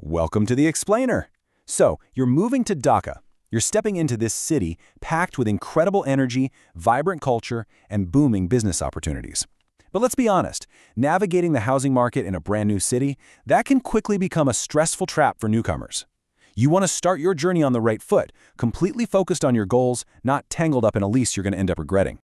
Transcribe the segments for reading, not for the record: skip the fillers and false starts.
Welcome to the Explainer. So, you're moving to Dhaka. You're stepping into this city packed with incredible energy, vibrant culture, and booming business opportunities. But let's be honest, navigating the housing market in a brand new city, that can quickly become a stressful trap for newcomers. You want to start your journey on the right foot, completely focused on your goals, not tangled up in a lease you're going to end up regretting.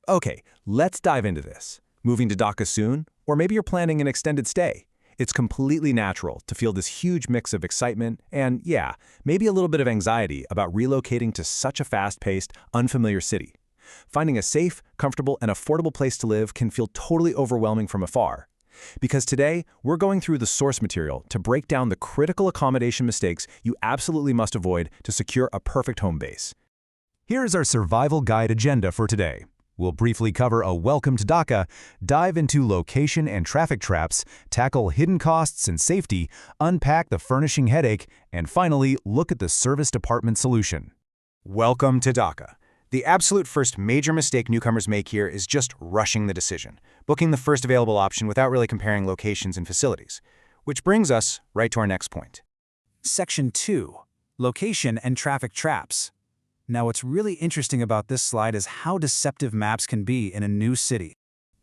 Okay, let's dive into this. Moving to Dhaka soon? Or maybe you're planning an extended stay. It's completely natural to feel this huge mix of excitement and, yeah, maybe a little bit of anxiety about relocating to such a fast-paced, unfamiliar city. Finding a safe, comfortable, and affordable place to live can feel totally overwhelming from afar. Because today, we're going through the source material to break down the critical accommodation mistakes you absolutely must avoid to secure a perfect home base. Here is our survival guide agenda for today. We'll briefly cover a welcome to Dhaka, dive into location and traffic traps, tackle hidden costs and safety, unpack the furnishing headache, and finally, look at the service department solution. Welcome to Dhaka. The absolute first major mistake newcomers make here is just rushing the decision, booking the first available option without really comparing locations and facilities. Which brings us right to our next point. Section 2. Location and traffic traps. Now, what's really interesting about this slide is how deceptive maps can be in a new city.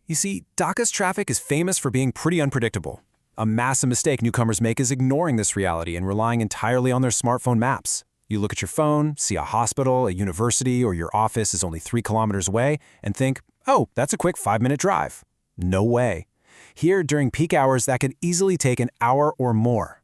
You see, Dhaka's traffic is famous for being pretty unpredictable. A massive mistake newcomers make is ignoring this reality and relying entirely on their smartphone maps. You look at your phone, see a hospital, a university, or your office is only 3 kilometers away, and think, oh, that's a quick 5-minute drive. No way. Here, during peak hours, that could easily take an hour or more.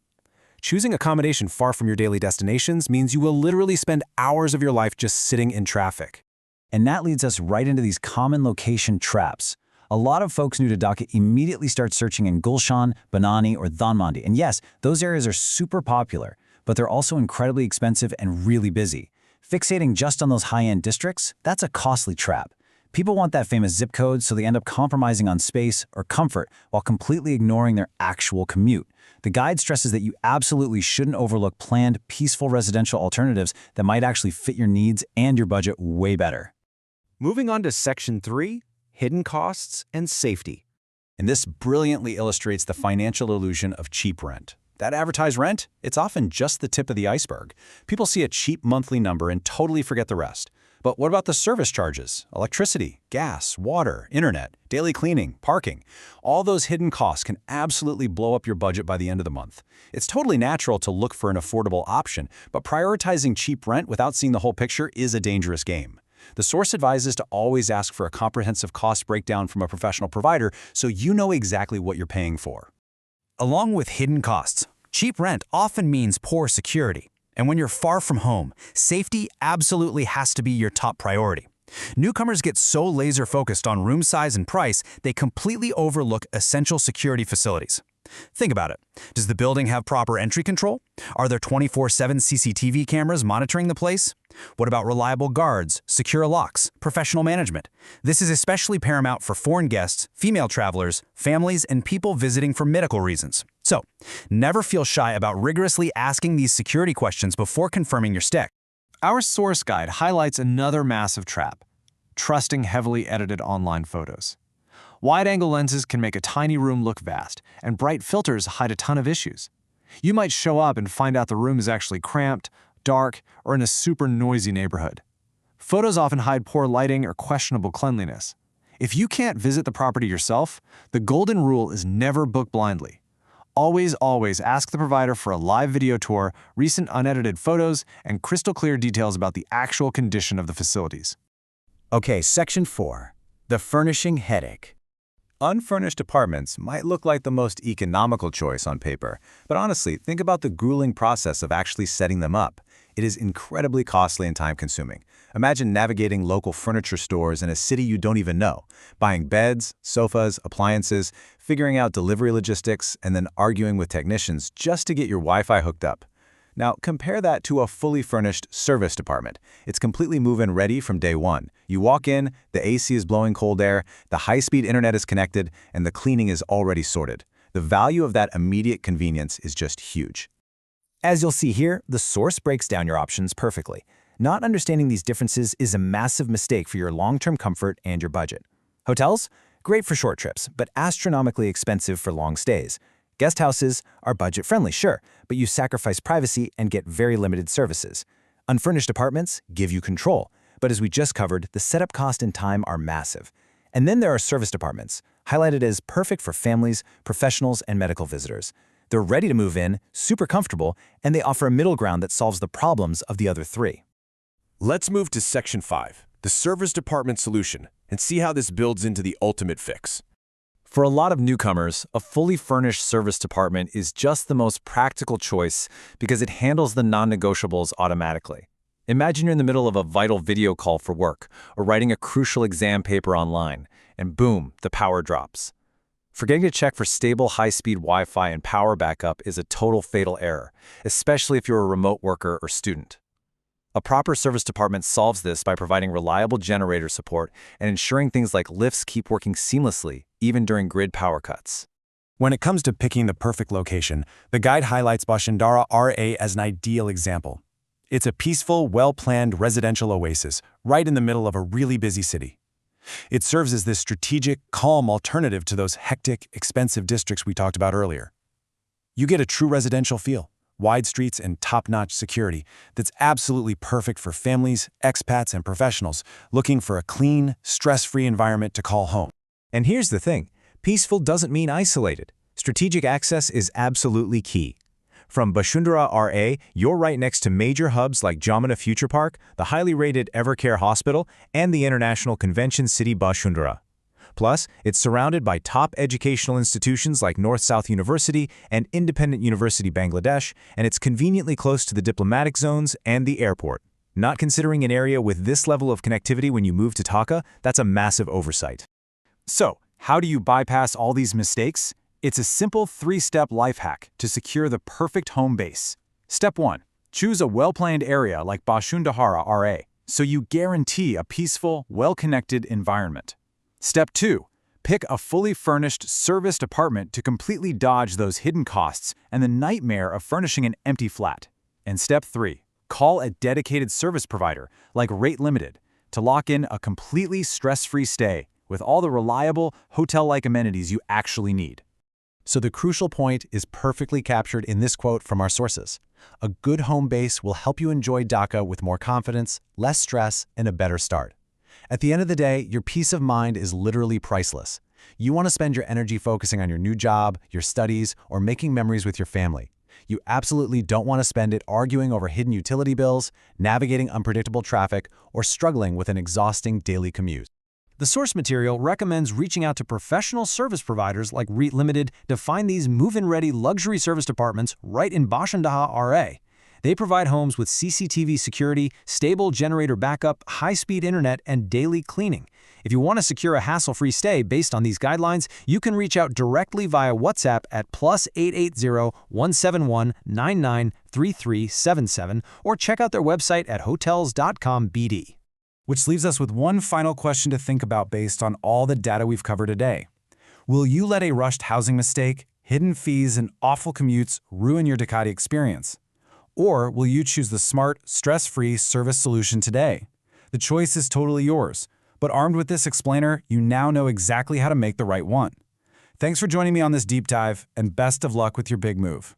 Choosing accommodation far from your daily destinations means you will literally spend hours of your life just sitting in traffic. And that leads us right into these common location traps. A lot of folks new to Dhaka immediately start searching in Gulshan, Banani, or Dhanmondi. And yes, those areas are super popular, but they're also incredibly expensive and really busy. Fixating just on those high-end districts, that's a costly trap. People want that famous zip code, so they end up compromising on space or comfort while completely ignoring their actual commute. The guide stresses that you absolutely shouldn't overlook planned, peaceful residential alternatives that might actually fit your needs and your budget way better. Moving on to Section 3, Hidden Costs and Safety. And this brilliantly illustrates the financial illusion of cheap rent. That advertised rent, it's often just the tip of the iceberg. People see a cheap monthly number and totally forget the rest. But what about the service charges? Electricity, gas, water, internet, daily cleaning, parking. All those hidden costs can absolutely blow up your budget by the end of the month. It's totally natural to look for an affordable option, but prioritizing cheap rent without seeing the whole picture is a dangerous game. The source advises to always ask for a comprehensive cost breakdown from a professional provider so you know exactly what you're paying for. Along with hidden costs, cheap rent often means poor security. And when you're far from home, safety absolutely has to be your top priority. Newcomers get so laser-focused on room size and price, they completely overlook essential security facilities. Think about it. Does the building have proper entry control? Are there 24/7 CCTV cameras monitoring the place? What about reliable guards, secure locks, professional management? This is especially paramount for foreign guests, female travelers, families, and people visiting for medical reasons. So, never feel shy about rigorously asking these security questions before confirming your stay. Our source guide highlights another massive trap: trusting heavily edited online photos. Wide-angle lenses can make a tiny room look vast, and bright filters hide a ton of issues. You might show up and find out the room is actually cramped, dark, or in a super noisy neighborhood. Photos often hide poor lighting or questionable cleanliness. If you can't visit the property yourself, the golden rule is never book blindly. Always ask the provider for a live video tour, recent unedited photos, and crystal clear details about the actual condition of the facilities. Okay, Section 4. The furnishing headache. Unfurnished apartments might look like the most economical choice on paper, but honestly, think about the grueling process of actually setting them up. It is incredibly costly and time-consuming. Imagine navigating local furniture stores in a city you don't even know, buying beds, sofas, appliances, figuring out delivery logistics, and then arguing with technicians just to get your Wi-Fi hooked up. Now, compare that to a fully furnished service department. It's completely move-in ready from day one. You walk in, the AC is blowing cold air, the high-speed internet is connected, and the cleaning is already sorted. The value of that immediate convenience is just huge. As you'll see here, the source breaks down your options perfectly. Not understanding these differences is a massive mistake for your long-term comfort and your budget. Hotels? Great for short trips, but astronomically expensive for long stays. Guest houses are budget-friendly, sure, but you sacrifice privacy and get very limited services. Unfurnished apartments give you control, but as we just covered, the setup cost and time are massive. And then there are serviced apartments, highlighted as perfect for families, professionals, and medical visitors. They're ready to move in, super comfortable, and they offer a middle ground that solves the problems of the other three. Let's move to Section 5, the serviced apartment solution, and see how this builds into the ultimate fix. For a lot of newcomers, a fully furnished serviced apartment is just the most practical choice because it handles the non-negotiables automatically. Imagine you're in the middle of a vital video call for work or writing a crucial exam paper online, and boom, the power drops. Forgetting to check for stable high-speed Wi-Fi and power backup is a total fatal error, especially if you're a remote worker or student. A proper serviced apartment solves this by providing reliable generator support and ensuring things like lifts keep working seamlessly, even during grid power cuts. When it comes to picking the perfect location, the guide highlights Bashundhara R as an ideal example. It's a peaceful, well-planned residential oasis right in the middle of a really busy city. It serves as this strategic, calm alternative to those hectic, expensive districts we talked about earlier. You get a true residential feel, wide streets and top-notch security that's absolutely perfect for families, expats, and professionals looking for a clean, stress-free environment to call home. And here's the thing, peaceful doesn't mean isolated. Strategic access is absolutely key. From Bashundhara R, you're right next to major hubs like Jamuna Future Park, the highly rated Evercare Hospital, and the International Convention City Bashundhara. Plus, it's surrounded by top educational institutions like North-South University and Independent University Bangladesh, and it's conveniently close to the diplomatic zones and the airport. Not considering an area with this level of connectivity when you move to Dhaka, that's a massive oversight. So, how do you bypass all these mistakes? It's a simple 3-step life hack to secure the perfect home base. Step 1. Choose a well-planned area like Bashundhara R, so you guarantee a peaceful, well-connected environment. Step 2. Pick a fully furnished, serviced apartment to completely dodge those hidden costs and the nightmare of furnishing an empty flat. And Step 3. Call a dedicated service provider like Rate Limited to lock in a completely stress-free stay with all the reliable, hotel-like amenities you actually need. So the crucial point is perfectly captured in this quote from our sources. A good home base will help you enjoy Dhaka with more confidence, less stress, and a better start. At the end of the day, your peace of mind is literally priceless. You want to spend your energy focusing on your new job, your studies, or making memories with your family. You absolutely don't want to spend it arguing over hidden utility bills, navigating unpredictable traffic, or struggling with an exhausting daily commute. The source material recommends reaching out to professional service providers like REIT Limited to find these move-in-ready luxury serviced apartments right in Bashundhara R. They provide homes with CCTV security, stable generator backup, high-speed internet, and daily cleaning. If you want to secure a hassle-free stay based on these guidelines, you can reach out directly via WhatsApp at +880-171-993377 or check out their website at hotels.com/BD. Which leaves us with one final question to think about based on all the data we've covered today. Will you let a rushed housing mistake, hidden fees, and awful commutes ruin your Ducati experience? Or will you choose the smart, stress-free service solution today? The choice is totally yours, but armed with this explainer, you now know exactly how to make the right one. Thanks for joining me on this deep dive, and best of luck with your big move.